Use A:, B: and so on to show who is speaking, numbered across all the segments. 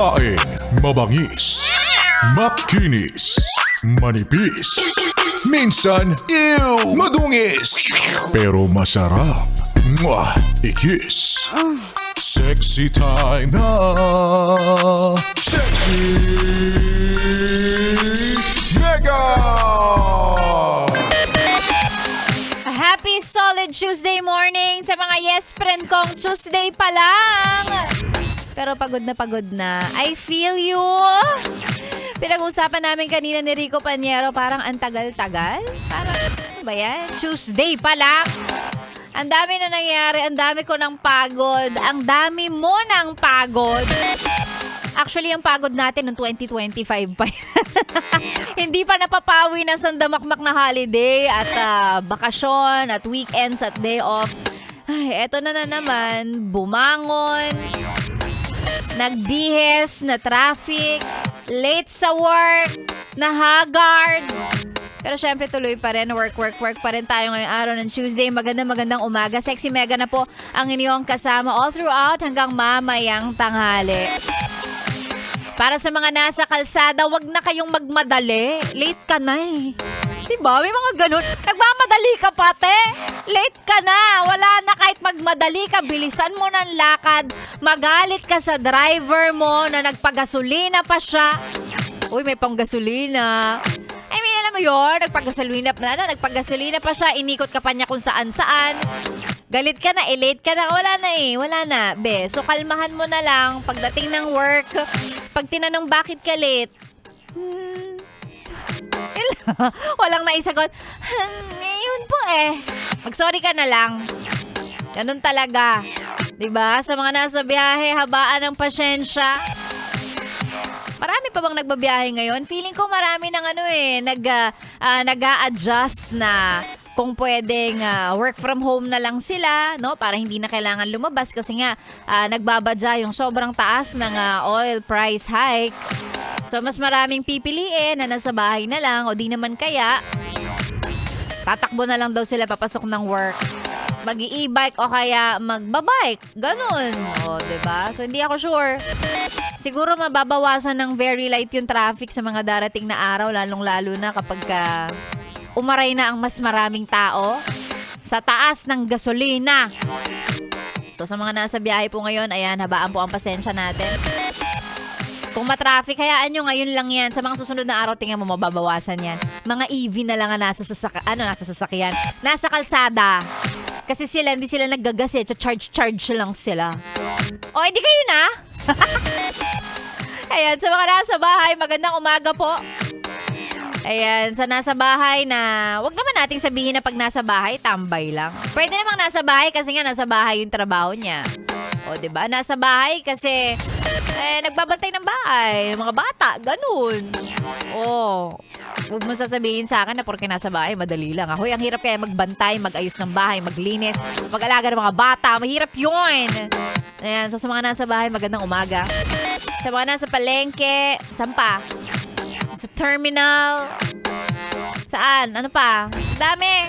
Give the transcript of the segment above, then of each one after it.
A: Kain, mabangis, makinis, manipis, minsan, madungis, pero masarap. Mwah! Ikis. Sexy time na. Sexy Mega!
B: Happy solid Tuesday morning sa mga yes friend kong Tuesday pa lang. Pero pagod na. I feel you. Pinag-usapan namin kanina ni Rico Paniero, parang ang tagal-tagal. Parang ano ba yan? Tuesday pa lang. Ang dami na nangyari, ang dami ko ng pagod, ang dami mo ng pagod. Actually, ang pagod natin noong 2025 pa yan. Hindi pa napapawi ng sandamakmak na holiday at bakasyon at weekends at day off. Ay, eto na naman, bumangon, nagbihes, na traffic, late sa work, na haggard. Pero syempre tuloy pa rin, work pa rin tayo ngayong araw ng Tuesday. Magandang umaga. Sexy Mega na po ang inyong kasama all throughout hanggang mamayang tanghali. Para sa mga nasa kalsada, wag na kayong magmadali. Late ka na eh. Diba? May mga ganun. Nagmamadali ka pate. Late ka na. Wala na kahit magmadali ka. Bilisan mo ng lakad. Magalit ka sa driver mo na nagpagasolina pa siya. Uy, may panggasolina. I mean, alam mo yun, nagpagasolina pa siya, inikot ka pa niya kung saan-saan. Galit ka na, late ka na, wala na. Be, so kalmahan mo na lang, pagdating ng work, pag tinanong bakit ka late, walang naisagot, yun po eh. Mag-sorry ka na lang. Ganun talaga. Diba? Sa mga nasa biyahe, habaan ng pasyensya. Marami pa bang nagbabiyahe ngayon? Feeling ko marami ng nag-a-adjust na kung pwedeng work from home na lang sila, no? Para hindi na kailangan lumabas kasi nga nagbabadya yung sobrang taas ng oil price hike. So mas maraming pipiliin na nasa bahay na lang o di naman kaya tatakbo na lang daw sila papasok ng work. Mag-i-e-bike o kaya magbabike. Ganun. O, diba? So, hindi ako sure. Siguro mababawasan ng very light yung traffic sa mga darating na araw, lalong-lalo na kapag umaray na ang mas maraming tao sa taas ng gasolina. So, sa mga nasa biyahe po ngayon, ayan, habaan po ang pasensya natin. Kung matraffic, hayaan nyo ngayon lang yan. Sa mga susunod na araw, tingnan mo, mababawasan yan. Mga EV na lang ang nasa sasakyan. Nasa kalsada. Kasi hindi sila naggagas eh. Charge lang sila. O, hindi kayo na? Ayan, sa mga nasa bahay, magandang umaga po. Ayan, sa nasa bahay na, wag naman nating sabihin na pag nasa bahay, tambay lang. Pwede namang nasa bahay kasi nga nasa bahay yung trabaho niya. O, diba? Nasa bahay kasi nagbabantay ng bahay. Mga bata, ganun. O, huwag mo sasabihin sa akin na porque nasa bahay, madali lang. Ahoy, ang hirap kaya magbantay, mag-ayos ng bahay, maglinis, mag-alaga ng mga bata. Mahirap yun. Ayan, so sa mga nasa bahay, magandang umaga. Sa mga nasa palengke, saan pa? Sa terminal. Saan? Ano pa? Dami.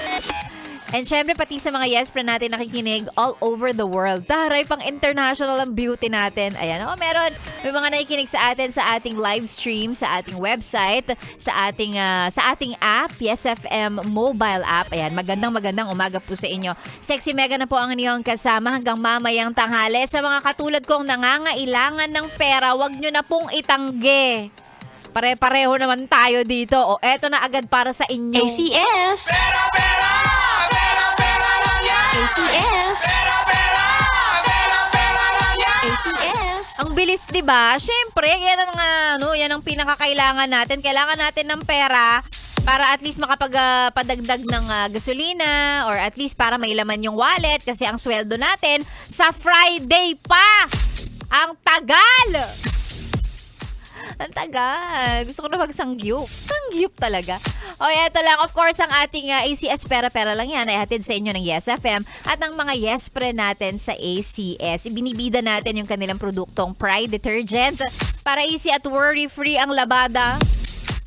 B: And syempre, pati sa mga yes friend natin nakikinig all over the world. Taray, pang international ang beauty natin. Ayan, meron. May mga nakikinig sa atin sa ating live stream, sa ating website, sa ating app, Yes FM mobile app. Ayan, magandang umaga po sa inyo. Sexy Mega na po ang inyong kasama hanggang mamayang tanghali. Sa mga katulad kong nangangailangan ng pera, wag nyo na pong itangge. Pare-pareho naman tayo dito. O, eto na agad para sa inyo.
C: ACS! ACS! ACS!
B: Ang bilis, 'di ba? Syempre, yan ang pinakakailangan natin. Kailangan natin ng pera para at least makapagpadagdag ng gasolina or at least para may laman yung wallet kasi ang sweldo natin sa Friday pa. Ang tagal. Ang tagal. Gusto ko na magsangyup. Sangyup talaga. O, eto lang. Of course, ang ating ACS pera-pera lang yan ay hatid sa inyo ng Yes FM at ang mga yes friend natin sa ACS. Ibinibida natin yung kanilang produktong Pride Detergent para easy at worry-free ang labada.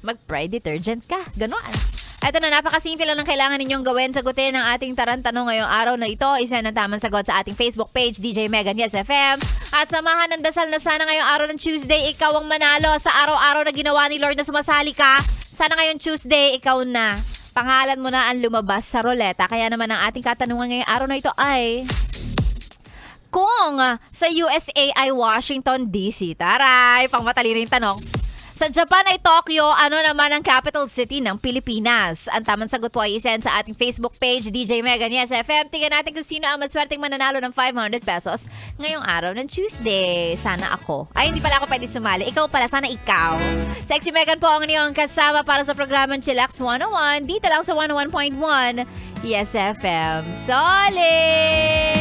B: Mag-Pride Detergent ka. Ganon. Ito na, napakasimple lang ng kailangan ninyong gawin. Sagutin ang ating tarantanong ngayong araw na ito. Isa ng tamang sagot sa ating Facebook page, DJ Megan Yes FM. At samahan ng dasal na sana ngayong araw ng Tuesday, ikaw ang manalo sa araw-araw na ginawa ni Lord na sumasali ka. Sana ngayong Tuesday, ikaw na. Pangalan mo na ang lumabas sa roleta. Kaya naman ang ating katanungan ngayong araw na ito ay... Kung sa USA ay Washington DC, taray, pang matalino yung tanong. Sa Japan ay Tokyo, ano naman ang capital city ng Pilipinas? Ang tamang sagot po ay isend sa ating Facebook page, DJ Megan Yes FM. Tingnan natin kung sino ang maswerteng mananalo ng 500 pesos ngayong araw ng Tuesday. Sana ako. Ay, hindi pala ako pwede sumali. Ikaw pala, sana ikaw. Sexy Megan po ang inyong kasama para sa programang Chillax 101. Dito lang sa 101.1 Yes FM. Solid!